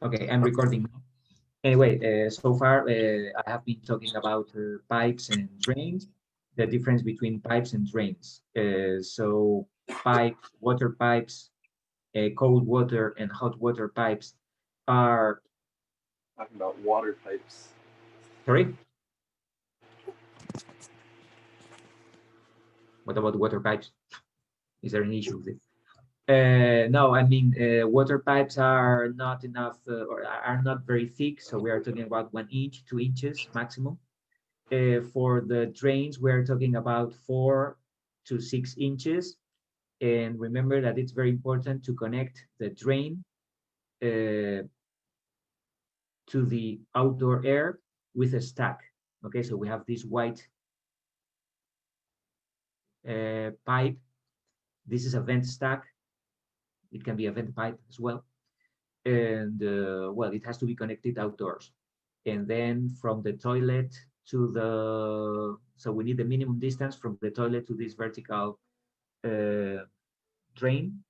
Okay, I'm recording. Anyway, so far I have been talking about pipes and drains, the difference between pipes and drains. So pipes, water pipes, cold water and hot water pipes are, Talking about water pipes. sorry, what about water pipes? Is there an issue with it? No, I mean, water pipes are not enough or are not very thick. So we are talking about 1 inch, 2 inches maximum. For the drains, we're talking about 4 to 6 inches. And remember that it's very important to connect the drain uh, to the outdoor air with a stack. Okay, so we have this white pipe. This is a vent stack. It can be a vent pipe as well. And well, it has to be connected outdoors. And then from the toilet to the, so we need the minimum distance from the toilet to this vertical uh, drain,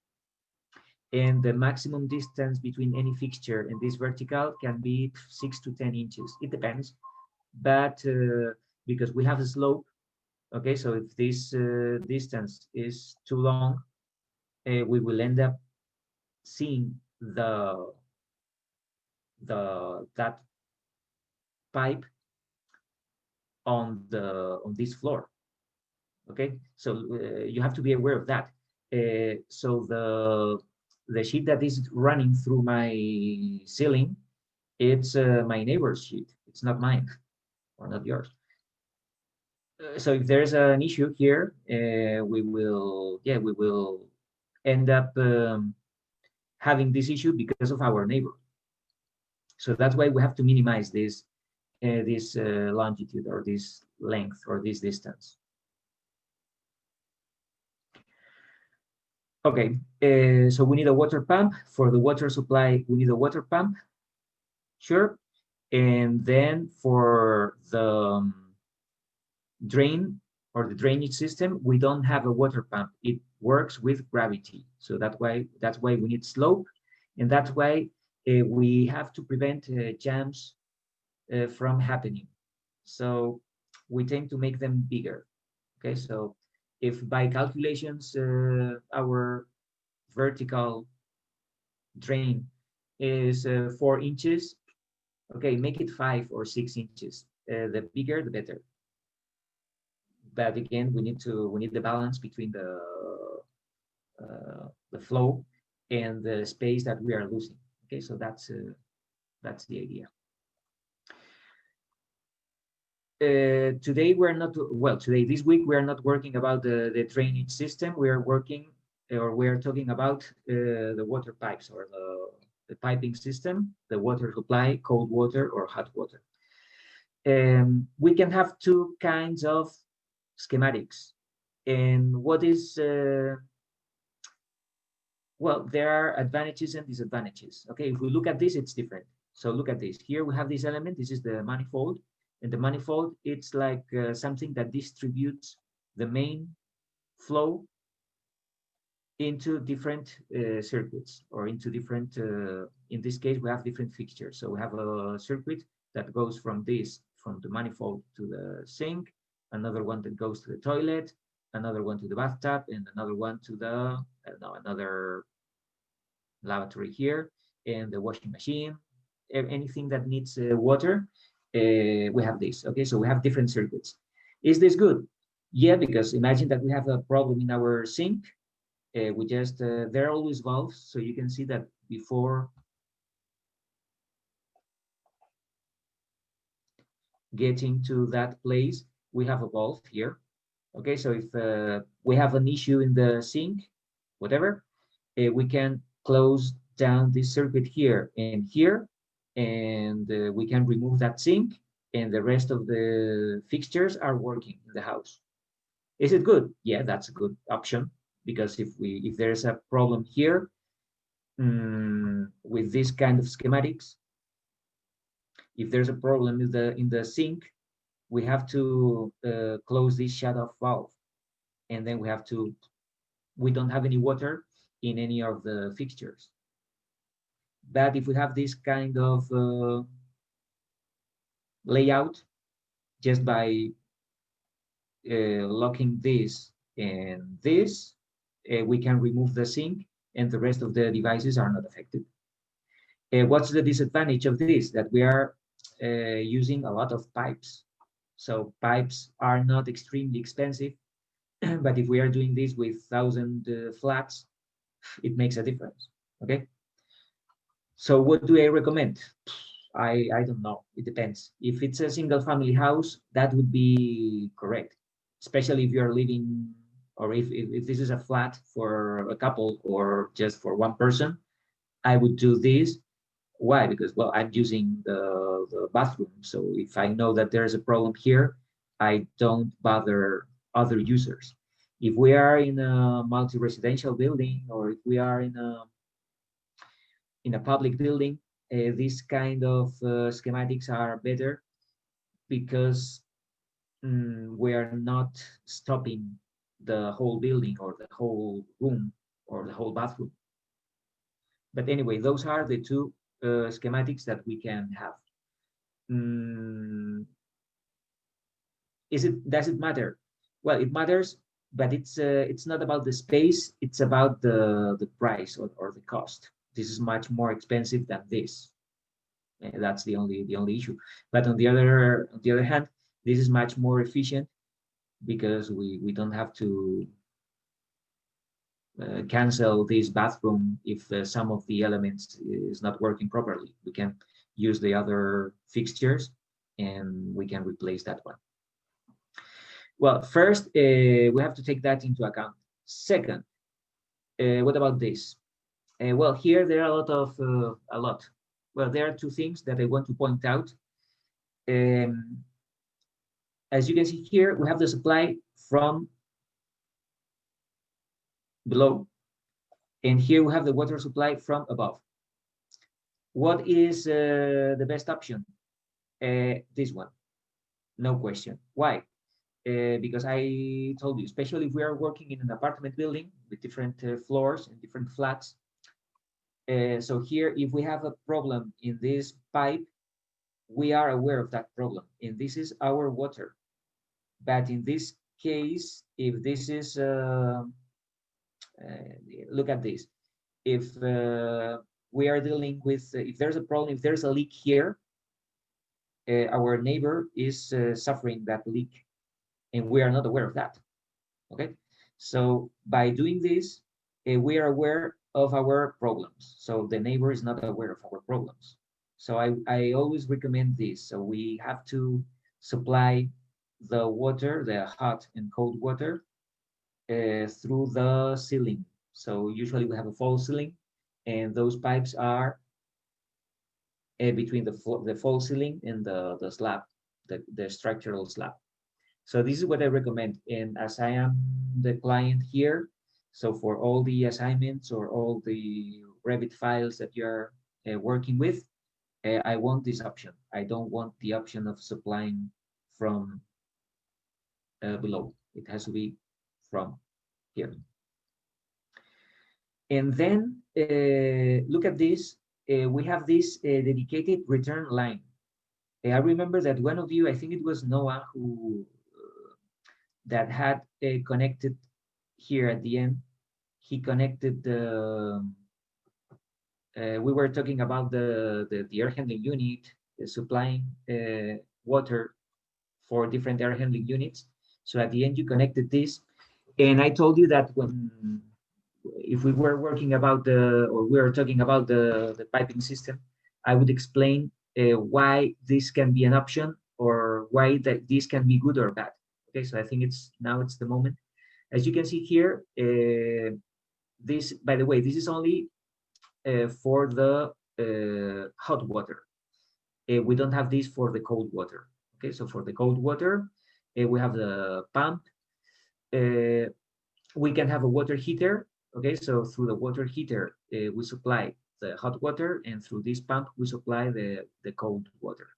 and the maximum distance between any fixture and this vertical can be 6 to 10 inches. It depends, but because we have a slope, okay, so if this distance is too long, we will end up seeing the that pipe on this floor. Okay, so you have to be aware of that. So the sheet that is running through my ceiling, it's my neighbor's sheet. It's not mine or not yours. So if there's an issue here, we will end up having this issue because of our neighbor. So that's why we have to minimize this longitude or this length or this distance. Okay, so we need a water pump. For the water supply, we need a water pump, sure. And then for the drain or the drainage system, we don't have a water pump. It works with gravity. So that's why we need slope, and that's why we have to prevent jams from happening. So we tend to make them bigger. Okay, so if by calculations our vertical drain is 4 inches, okay, make it 5 or 6 inches. The bigger, the better. But again, we need the balance between the flow and the space that we are losing. Okay, so that's the idea. Today we're not well. Today this week we are not working about the drainage system. We are working or we are talking about the water pipes or the piping system, the water supply, cold water or hot water. We can have two kinds of schematics. And what is, well, there are advantages and disadvantages. Okay, if we look at this, it's different. So look at this. Here we have this element. This is the manifold. And the manifold, it's like something that distributes the main flow into different circuits or into different, in this case, we have different fixtures. So we have a circuit that goes from the manifold to the sink, another one that goes to the toilet, another one to the bathtub, and another one to the, I don't know, another lavatory here, and the washing machine, anything that needs water, we have this. Okay, so we have different circuits. Is this good? Yeah, because imagine that we have a problem in our sink. We just there are always valves, so you can see that before getting to that place, we have a valve here. Okay, so if we have an issue in the sink, whatever, we can close down this circuit here and here, and we can remove that sink, and the rest of the fixtures are working in the house. Is it good? Yeah, that's a good option, because if there's a problem here with this kind of schematics, if there's a problem in the sink, we have to close this shut-off valve, and then we don't have any water in any of the fixtures. But if we have this kind of layout, just by locking this and this, we can remove the sink and the rest of the devices are not affected. What's the disadvantage of this? That we are using a lot of pipes. So pipes are not extremely expensive, but if we are doing this with 1,000 flats, it makes a difference, okay? So what do I recommend? I don't know, it depends. If it's a single family house, that would be correct, especially if you're living, or if this is a flat for a couple or just for one person, I would do this. Why? Because, well, I'm using the bathroom. So if I know that there's a problem here, I don't bother other users. If we are in a multi-residential building, or if we are in a public building, these kind of schematics are better because we are not stopping the whole building or the whole room or the whole bathroom. But anyway, those are the two schematics that we can have. Does it matter? Well, it matters, but it's not about the space, it's about the price or the cost. This is much more expensive than this. That's the only issue. But on the other hand, this is much more efficient because we don't have to cancel this bathroom if some of the elements is not working properly. We can use the other fixtures and we can replace that one. Well, first, we have to take that into account. Second, what about this? Well, here there are a lot. Well, there are two things that I want to point out. As you can see here, we have the supply from below, and here we have the water supply from above. What is the best option? This one, no question. Why? Because I told you, especially if we are working in an apartment building with different floors and different flats. So here, if we have a problem in this pipe, we are aware of that problem, and this is our water. But in this case, if this is, look at this, if we are dealing with, if there's a problem, if there's a leak here, our neighbor is suffering that leak, and we are not aware of that, okay? So by doing this, we are aware of our problems. So the neighbor is not aware of our problems. So I always recommend this. So we have to supply the water, the hot and cold water, through the ceiling. So usually we have a false ceiling, and those pipes are between the false ceiling and the slab, the structural slab. So this is what I recommend. And as I am the client here, so for all the assignments or all the Revit files that you're working with, I want this option. I don't want the option of supplying from below. It has to be from here. And then look at this. We have this dedicated return line. I remember that one of you, I think it was Noah, who that had connected here at the end. He connected the. We were talking about the air handling unit supplying water for different air handling units. So at the end, you connected this, and I told you that when, if we were working about or we were talking about the piping system, I would explain why this can be an option or why that this can be good or bad. Okay, so I think it's the moment. As you can see here, this, by the way, this is only for the hot water. We don't have this for the cold water. Okay, so for the cold water, we have the pump. We can have a water heater. Okay, so through the water heater, we supply the hot water, and through this pump, we supply the cold water.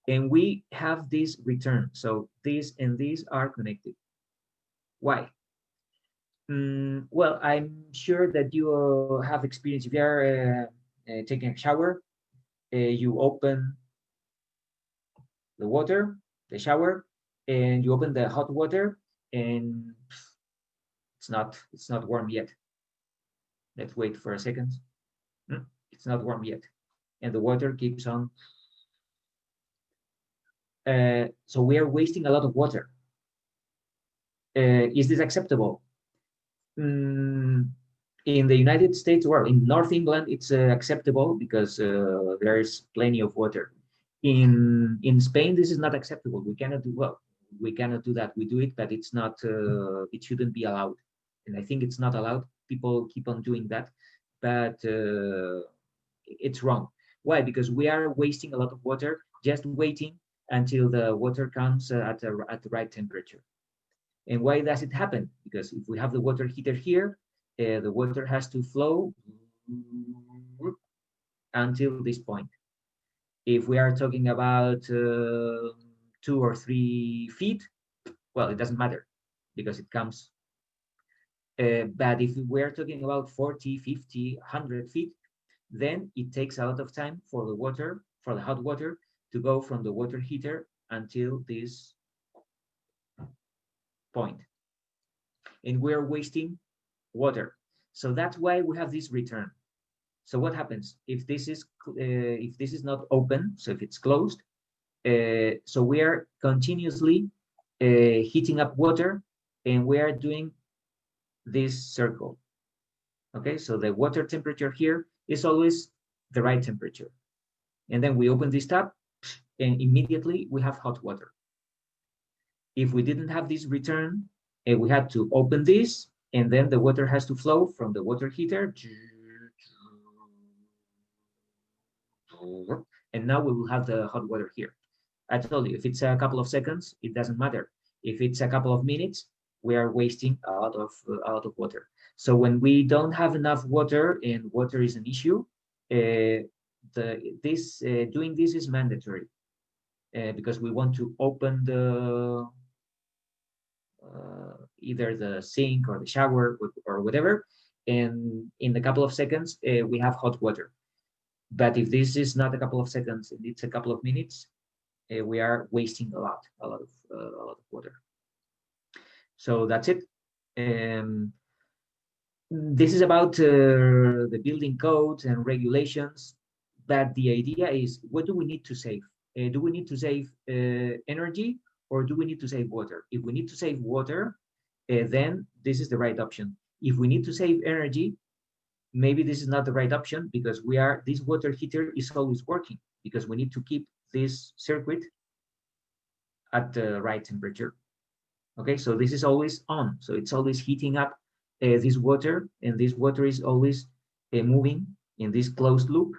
And we have this return. So this and these are connected. Why? Well, I'm sure that you have experience. If you are taking a shower, you open the water, the shower, and you open the hot water, and it's not warm yet. Let's wait for a second. It's not warm yet, and the water keeps on. So we are wasting a lot of water. Is this acceptable? In the United States, or in North England, it's acceptable because there's plenty of water. In Spain, this is not acceptable. We cannot do well. We cannot do that. We do it, but it's not. It shouldn't be allowed, and I think it's not allowed. People keep on doing that, but it's wrong. Why? Because we are wasting a lot of water just waiting until the water comes at the right temperature. And why does it happen? Because if we have the water heater here, the water has to flow until this point. If we are talking about 2 or 3 feet, well, it doesn't matter because it comes. But if we are talking about 40, 50, 100 feet, then it takes a lot of time for the water, for the hot water, to go from the water heater until this point. And we're wasting water. So that's why we have this return. So what happens if this is not open? So if it's closed, so we are continuously heating up water, and we are doing this circle. Okay, so the water temperature here is always the right temperature, and then we open this tap, and immediately we have hot water. If we didn't have this return, we had to open this, and then the water has to flow from the water heater, and now we will have the hot water here. I told you, if it's a couple of seconds, it doesn't matter. If it's a couple of minutes, we are wasting a lot of water. So when we don't have enough water and water is an issue, doing this is mandatory because we want to open the either the sink or the shower or whatever, and in a couple of seconds we have hot water. But if this is not a couple of seconds and it's a couple of minutes, we are wasting a lot of water. So that's it. This is about the building codes and regulations, but the idea is, what do we need to save? Do we need to save energy, or do we need to save water? If we need to save water, then this is the right option. If we need to save energy, maybe this is not the right option, because this water heater is always working, because we need to keep this circuit at the right temperature. Okay, so this is always on, so it's always heating up this water, and this water is always moving in this closed loop,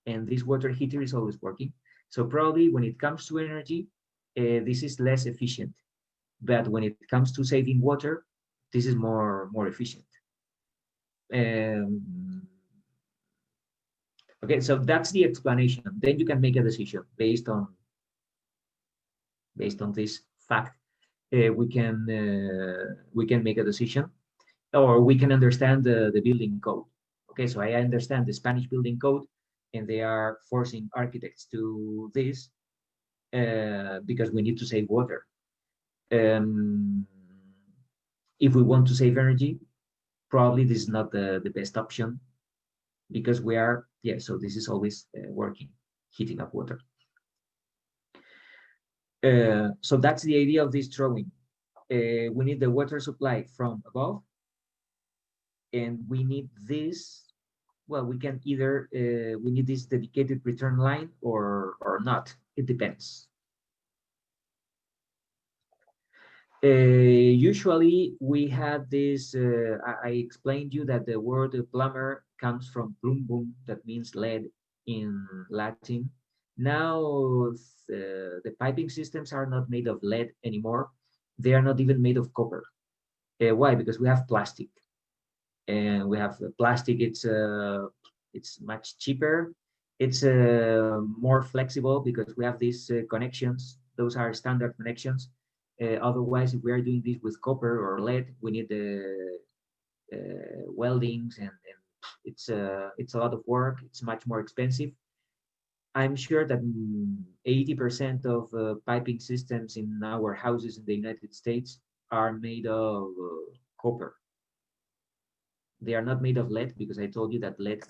and this water heater is always working. So probably when it comes to energy, this is less efficient, but when it comes to saving water, this is more efficient. Okay, so that's the explanation. Then you can make a decision based on this fact. We can make a decision, or we can understand the building code. Okay, so I understand the Spanish building code, and they are forcing architects to this because we need to save water. If we want to save energy, probably this is not the best option, because we are, so this is always working, heating up water. So that's the idea of this drawing. We need the water supply from above, and we need this. Well, we can either we need this dedicated return line or not. It depends. Usually we had this. I explained you that the word plumber comes from plumbum, that means lead in Latin. Now the piping systems are not made of lead anymore. They are not even made of copper. Why? Because we have plastic, and we have plastic. It's much cheaper. It's more flexible because we have these connections. Those are standard connections. Otherwise, if we are doing this with copper or lead, we need weldings, and it's a lot of work. It's much more expensive. I'm sure that 80% of piping systems in our houses in the United States are made of copper. They are not made of lead, because I told you that lead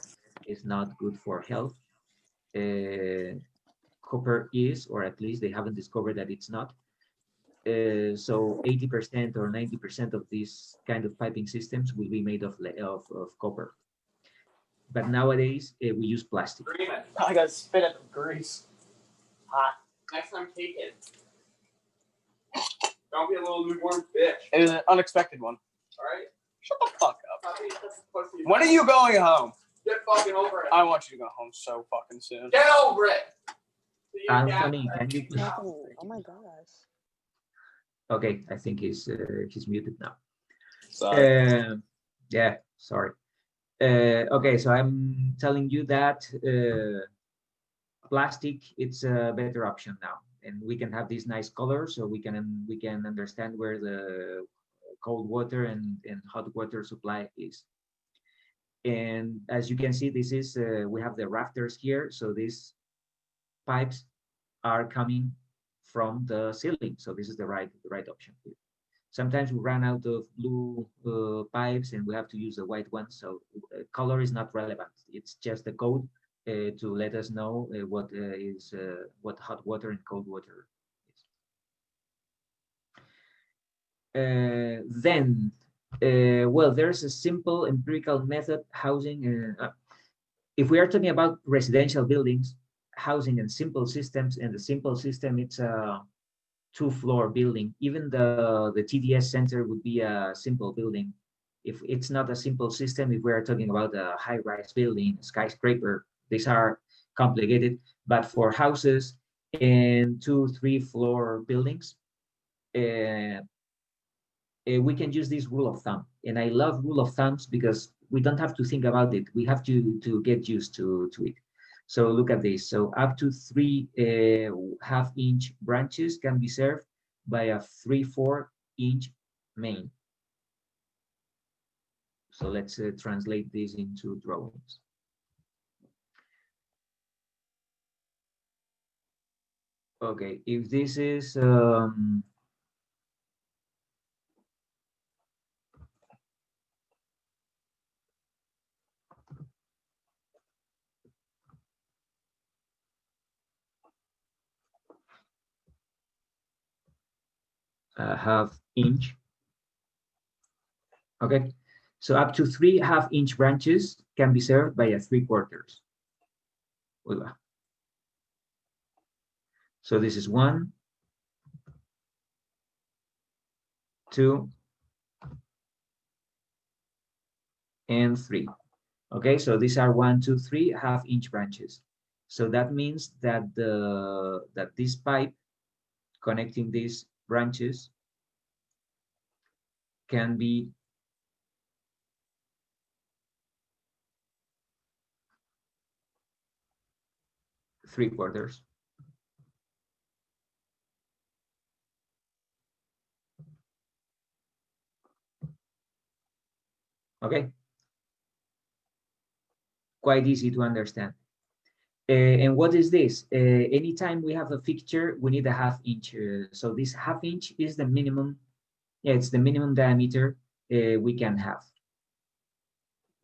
is not good for health. Copper is, or at least they haven't discovered that it's not. So 80% or 90% of these kind of piping systems will be made of copper. But nowadays we use plastic. I got spit at the grease. Hot. Next time, take it. Don't be a little newborn bitch. It was an unexpected one. All right. Shut the fuck up. When are you going home? Get fucking over it. I want you to go home so fucking soon. Get over it. Anthony, can you? Oh my gosh. Okay, I think he's muted now. Sorry. Yeah, sorry. Okay, so I'm telling you that plastic, it's a better option now, and we can have these nice colors, so we can understand where the cold water and hot water supply is. And as you can see, this is we have the rafters here, so these pipes are coming from the ceiling, so this is the right option here. Sometimes we run out of blue pipes and we have to use the white ones, so color is not relevant. It's just the code to let us know what hot water and cold water is. Then, well, there's a simple empirical method housing. If we are talking about residential buildings, housing and simple systems, and the simple system, it's a 2-floor building. Even the TDS center would be a simple building. If it's not a simple system, if we are talking about a high-rise building, skyscraper, these are complicated. But for houses and 2-3-floor buildings, we can use this rule of thumb. And I love rule of thumbs because we don't have to think about it. We have to get used to it. So look at this. So up to 3 half-inch branches can be served by a 3/4-inch main. So let's translate this into drawings. Okay, if this is a half-inch. Okay, so up to 3 half-inch branches can be served by a 3/4. So this is 1, 2, and 3. Okay, so these are 1, 2, 3 half-inch branches. So that means that this pipe connecting these branches can be 3/4. Okay, quite easy to understand. And what is this? Anytime we have a fixture, we need a half-inch. So this half-inch is the minimum. Yeah, it's the minimum diameter we can have.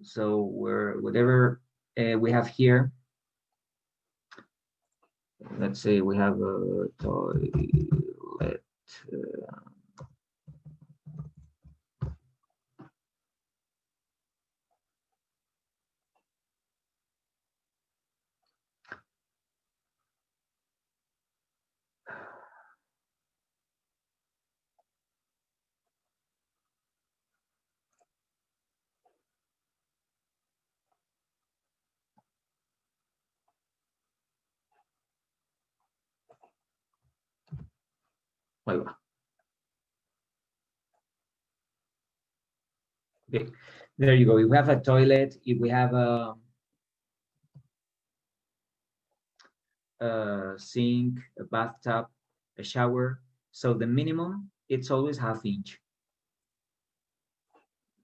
So whatever we have here, let's say we have a toilet. Okay, there you go. If we have a toilet, if we have a sink, a bathtub, a shower, so the minimum, it's always half-inch.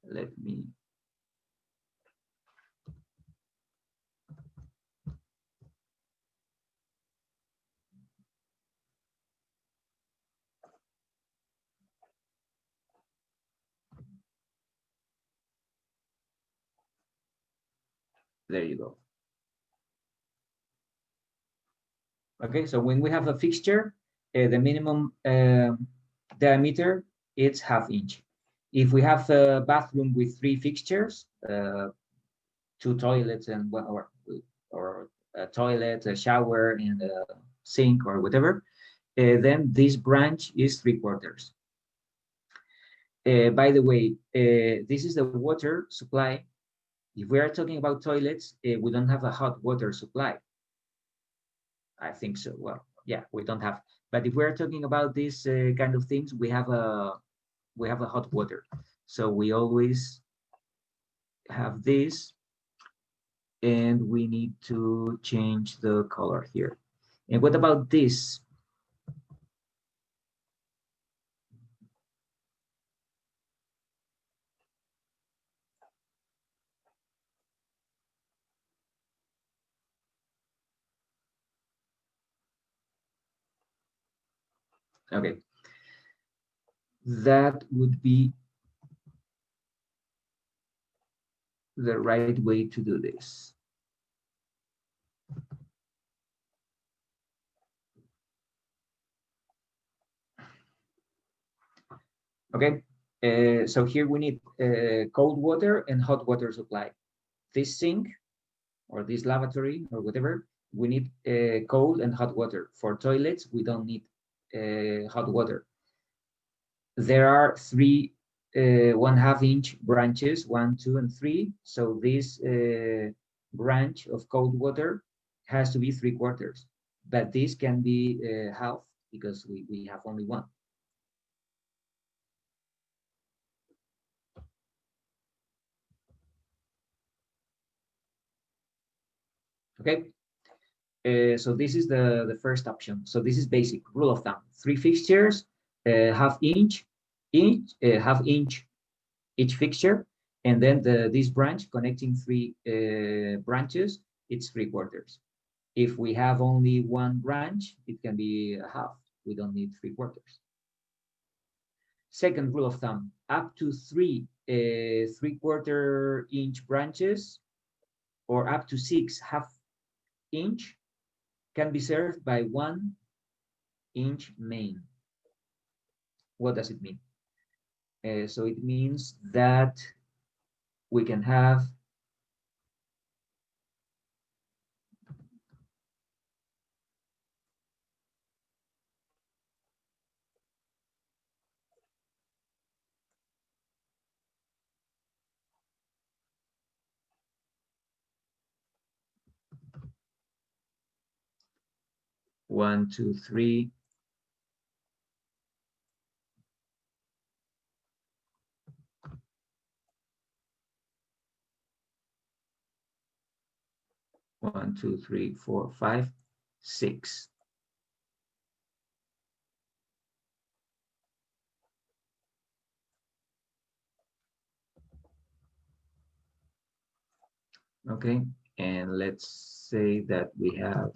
Let me There you go. Okay, so when we have a fixture, the minimum diameter is 1/2 inch. If we have a bathroom with 3 fixtures, 2 toilets and or a toilet, a shower, and a sink or whatever, then this branch is 3/4. By the way, this is the water supply. If we are talking about toilets, we don't have a hot water supply. I think so. Well, yeah, we don't have. But if we're talking about these kind of things, we have a hot water. So we always have this, and we need to change the color here. And what about this? Okay, that would be the right way to do this. Okay, so here we need cold water and hot water supply. This sink or this lavatory or whatever, we need cold and hot water. For toilets, we don't need hot water. There are 3 1/2 inch branches, 1, 2, and 3. So this branch of cold water has to be 3/4, but this can be half because we have only 1. Okay, so this is the first option. So this is basic rule of thumb: 3 fixtures, 1/2 inch, 1/2 inch each fixture, and then this branch connecting 3 branches, it's 3/4. If we have only 1 branch, it can be a half. We don't need 3/4. Second rule of thumb: up to 3 3/4 inch branches, or up to 6 1/2 inch, can be served by 1 inch main. What does it mean? So it means that we can have one, two, three, one, two, three, four, 5, 6. Okay, and let's say that we have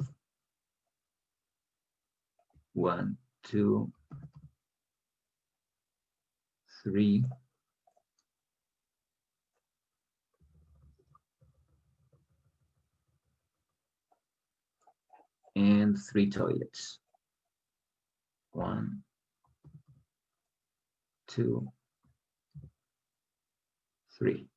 1, 2, 3, and 3 toilets. 1, 2, 3.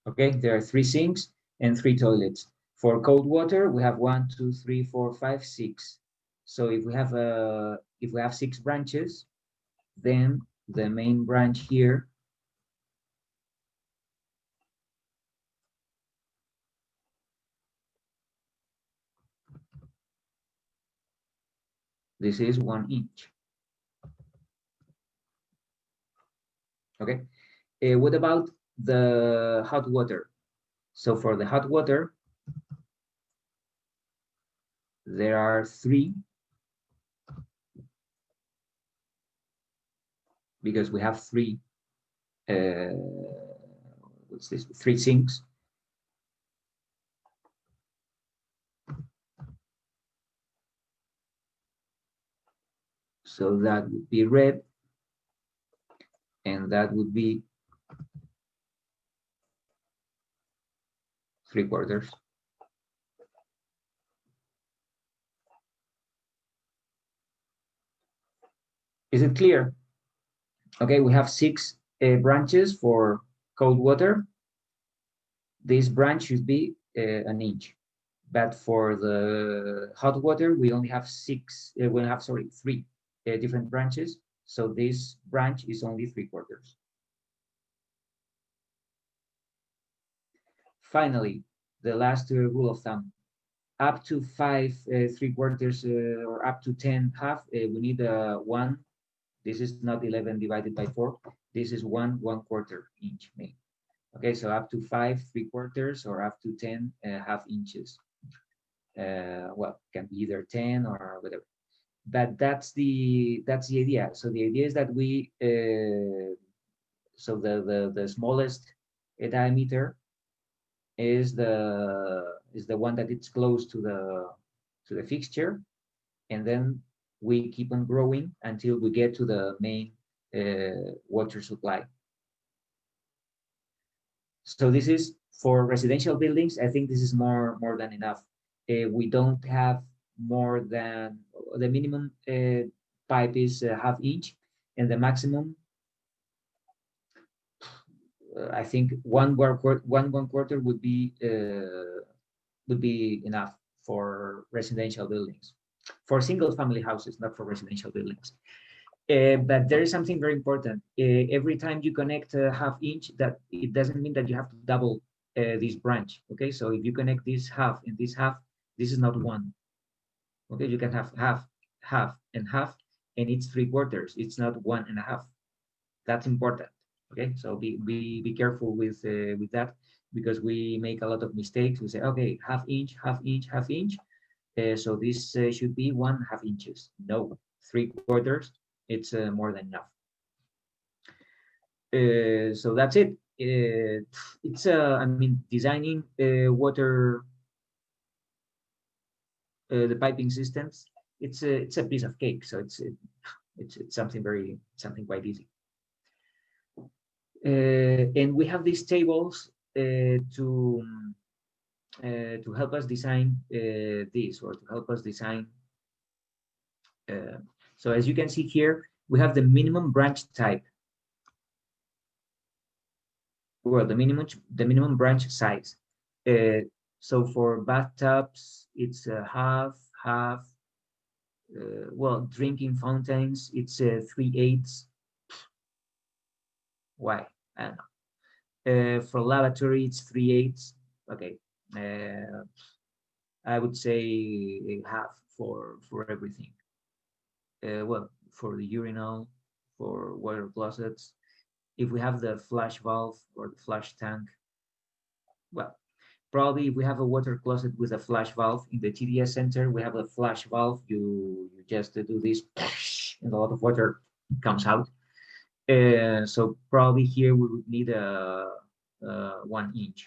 Okay, there are 3 sinks and 3 toilets. For cold water, we have 1, 2, 3, 4, 5, 6. So if we have 6 branches, then the main branch here this is 1 inch. Okay, what about the hot water? So for the hot water, there are 3, because we have 3 what's this, 3 sinks. So that would be red, and that would be 3/4. Is it clear? Okay, we have 6 branches for cold water. This branch should be an inch. But for the hot water, we only have 3 different branches. So this branch is only 3/4. Finally, the last rule of thumb. Up to 5 3/4 or up to 10 half, we need 1. This is not 11 divided by 4. This is 1/4 inch made. Okay, so up to 5 3/4 or up to 10 half inches. Well, can be either 10 or whatever. But that's the idea. So the idea is that we so the smallest diameter is the one that it's close to the fixture, and then we keep on growing until we get to the main water supply. So this is for residential buildings. I think this is more than enough. We don't have more than the minimum pipe is ½ inch, and the maximum I think 1/4 would be enough for residential buildings, for single family houses, not for residential buildings. But there is something very important. Every time you connect a ½ inch, that it doesn't mean that you have to double this branch. Okay, so if you connect this half and this half, this is not 1. Okay, you can have half, half, and half, and it's 3/4. It's not 1.5. That's important. Okay, so be careful with that, because we make a lot of mistakes. We say, okay, ½ inch, ½ inch, ½ inch. So this should be 1/2 inches. No, 3/4. It's more than enough. So that's it. It's I mean, designing water, the piping systems. It's a piece of cake. So it's something quite easy. And we have these tables to help us design this, or to help us design. So as you can see here, we have the minimum branch type. Well, the minimum branch size. So for bathtubs, it's half. Well, drinking fountains, it's 3/8. Why? I don't know. For lavatory, it's 3/8. Okay. I would say half for everything. Well, for the urinal, for water closets. If we have the flush valve or the flush tank, well, probably if we have a water closet with a flush valve in the TDS center, we have a flush valve. You just do this, and a lot of water comes out. So probably here we would need a 1 inch.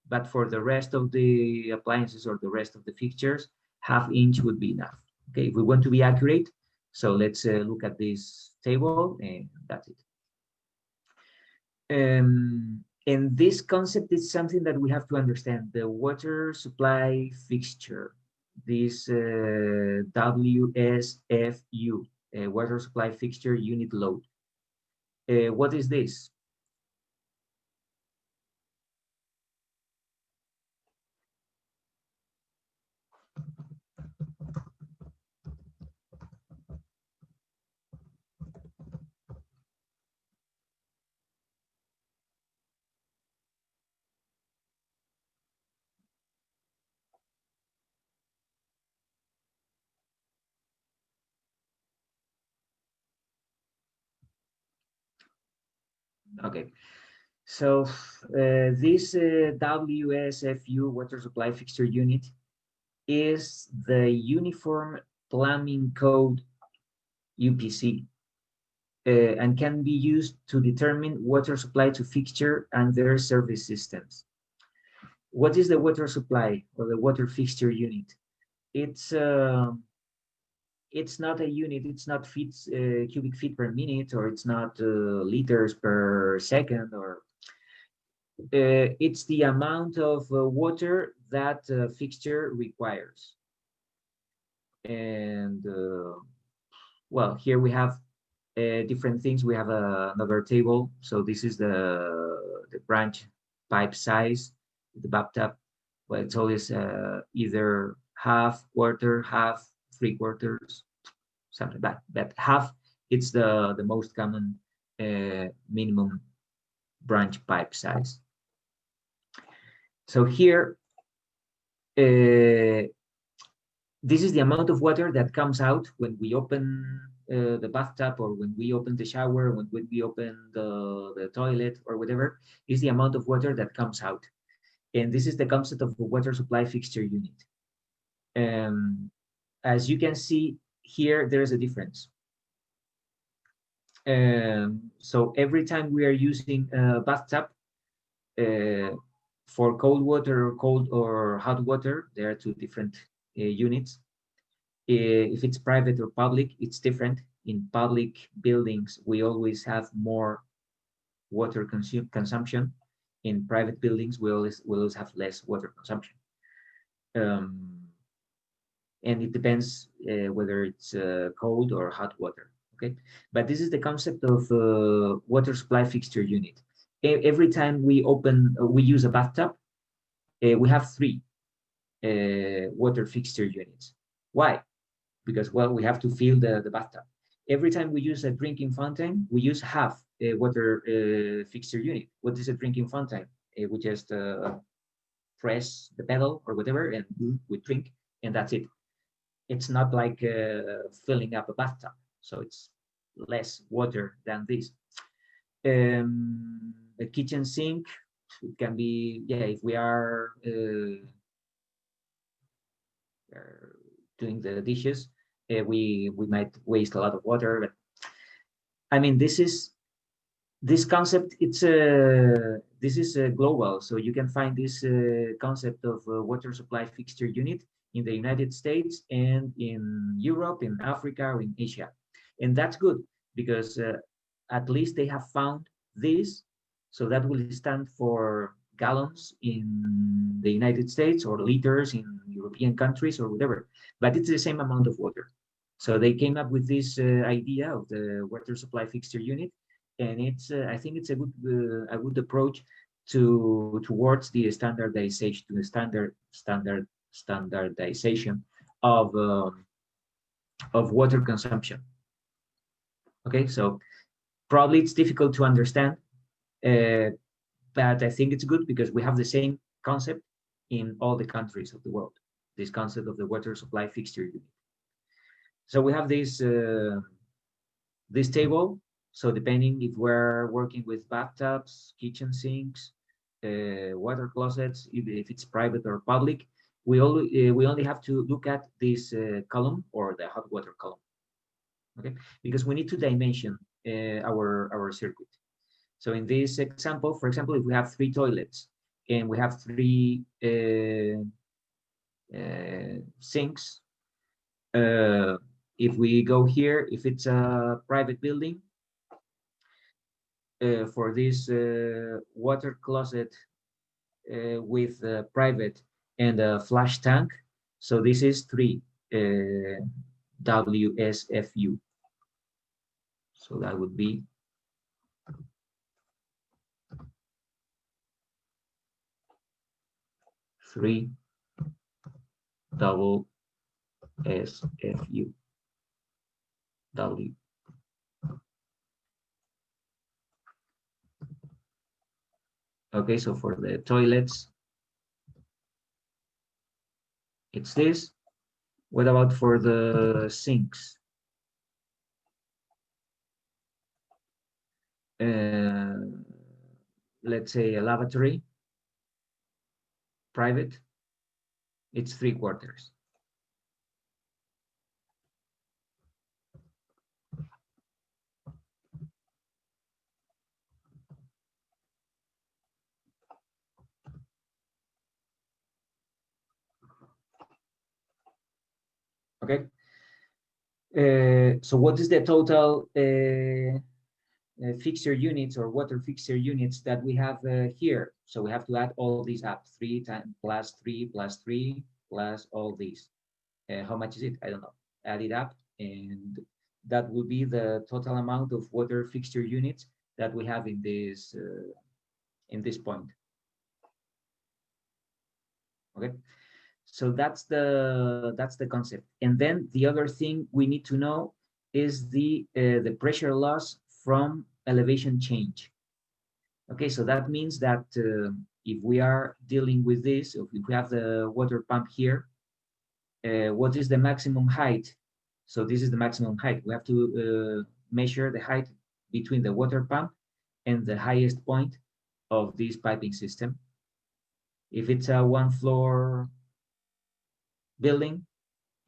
But for the rest of the appliances or the rest of the fixtures, ½ inch would be enough. Okay, if we want to be accurate, so let's look at this table, and that's it. And this concept is something that we have to understand. The water supply fixture, this WSFU, water supply fixture unit load. What is this? Okay, so this WSFU water supply fixture unit is the Uniform Plumbing Code UPC, and can be used to determine water supply to fixture and their service systems. What is the water supply or the water fixture unit? It's not a unit. It's not cubic feet per minute, or it's not liters per second, or it's the amount of water that fixture requires. And well, here we have different things. We have another table. So this is the branch pipe size, the bathtub. Well, it's always either half, quarter, half, 3/4, something like that. But half, it's the most common minimum branch pipe size. So here, this is the amount of water that comes out when we open the bathtub, or when we open the shower, when we open the toilet or whatever, is the amount of water that comes out. And this is the concept of the water supply fixture unit. As you can see here, there is a difference. So every time we are using a bathtub, for cold water, cold or hot water, there are two different units. If it's private or public, it's different. In public buildings, we always have more water consumption. In private buildings, we always have less water consumption. And it depends whether it's cold or hot water. Okay, but this is the concept of water supply fixture unit. Every time we use a bathtub, we have 3 water fixture units. Why? Because, well, we have to fill the bathtub. Every time we use a drinking fountain, we use half a water fixture unit. What is a drinking fountain? We just press the pedal or whatever, and we drink, and that's it. It's not like filling up a bathtub, so it's less water than this. A kitchen sink, it can be, yeah, if we are doing the dishes, we might waste a lot of water. But I mean, this concept, this is global. So you can find this concept of water supply fixture unit in the United States and in Europe, in Africa, or in Asia. And that's good, because at least they have found this. So that will stand for gallons in the United States, or liters in European countries, or whatever. But it's the same amount of water. So they came up with this idea of the water supply fixture unit. And it's, I think it's a good approach towards the standardization, to the standardization of water consumption. Okay, so probably it's difficult to understand, but I think it's good because we have the same concept in all the countries of the world, this concept of the water supply fixture unit. So we have this table. So depending if we're working with bathtubs, kitchen sinks, water closets, if it's private or public, we only have to look at this column, or the hot water column. Okay, because we need to dimension our circuit. So in this example, for example, if we have 3 toilets and we have 3 sinks, if we go here, if it's a private building, for this water closet with private and a flush tank, so this is 3 WSFU. So that would be 3 WSFU. W. Okay, so for the toilets, it's this. What about for the sinks? Let's say a lavatory, private, it's 3/4. Okay. So what is the total fixture units or water fixture units that we have here. So we have to add all these up, 3 times plus 3 plus 3 plus all these. How much is it? I don't know. Add it up, and that will be the total amount of water fixture units that we have in this point. Okay, so that's the concept. And then the other thing we need to know is the pressure loss from elevation change. Okay, so that means that if we are dealing with this, if we have the water pump here, what is the maximum height? So this is the maximum height. We have to measure the height between the water pump and the highest point of this piping system. If it's a 1-floor building,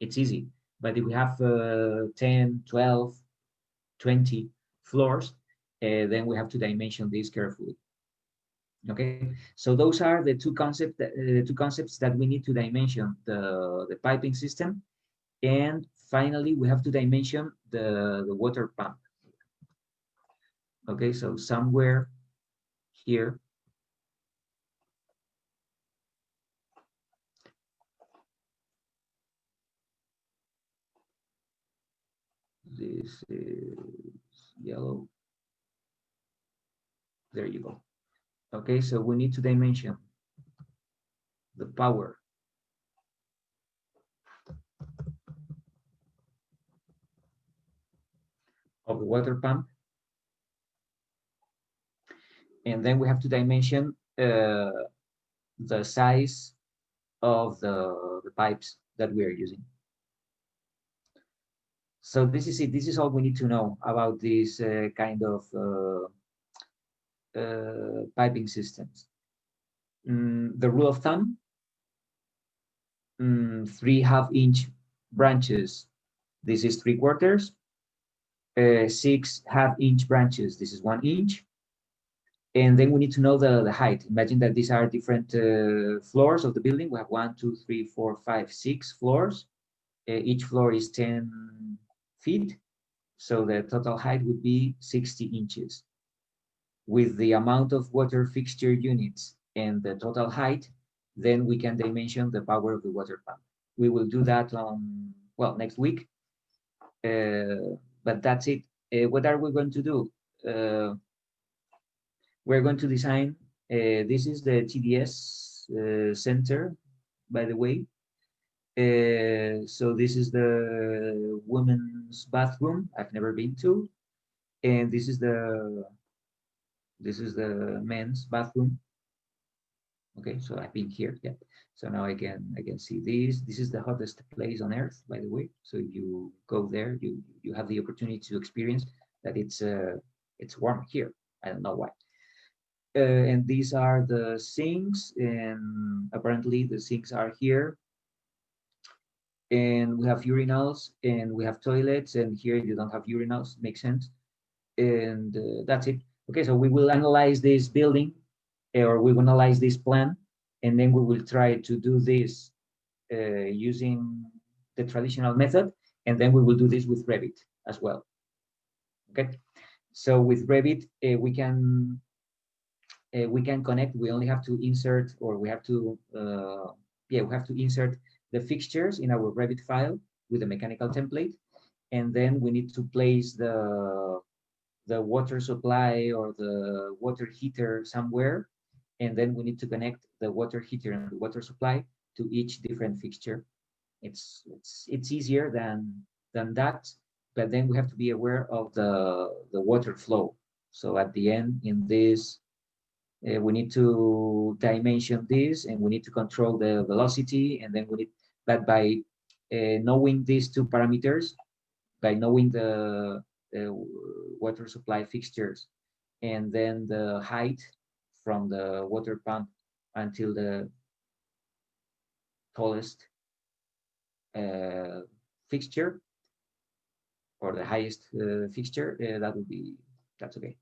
it's easy. But if we have 10, 12, 20 floors, then we have to dimension this carefully. Okay, so those are the two concepts that we need to dimension: the piping system, and finally we have to dimension the water pump. Okay, so somewhere here, this is yellow. There you go. Okay, so we need to dimension the power of the water pump, and then we have to dimension the size of the pipes that we are using. So this is it. This is all we need to know about this kind of piping systems. The rule of thumb: 3 half-inch branches, this is 3/4. 6 half-inch branches, this is 1 inch. And then we need to know the height. Imagine that these are different floors of the building. We have 1, 2, 3, 4, 5, 6 floors. Each floor is 10 feet. So the total height would be 60 inches. With the amount of water fixture units and the total height, then we can dimension the power of the water pump. We will do that on, well, next week. But that's it. What are we going to do? We're going to design, this is the TDS center, by the way. So this is the women's bathroom I've never been to. And this is the men's bathroom. Okay, so I've been here, yeah. So now I can see this. This is the hottest place on earth, by the way. So if you go there, you have the opportunity to experience that it's warm here. I don't know why. And these are the sinks, and apparently the sinks are here. And we have urinals, and we have toilets, and here you don't have urinals. Makes sense. And that's it. Okay, so we will analyze this building, or we will analyze this plan, and then we will try to do this using the traditional method, and then we will do this with Revit as well. Okay, so with Revit, we can connect. We only have to insert, or we have to insert the fixtures in our Revit file with a mechanical template, and then we need to place the water supply or the water heater somewhere, and then we need to connect the water heater and the water supply to each different fixture. It's easier than that, but then we have to be aware of the water flow. So at the end, in this, we need to dimension this, and we need to control the velocity, and then we need, but by knowing these two parameters, by knowing the water supply fixtures, and then the height from the water pump until the tallest fixture, or the highest fixture, that's okay.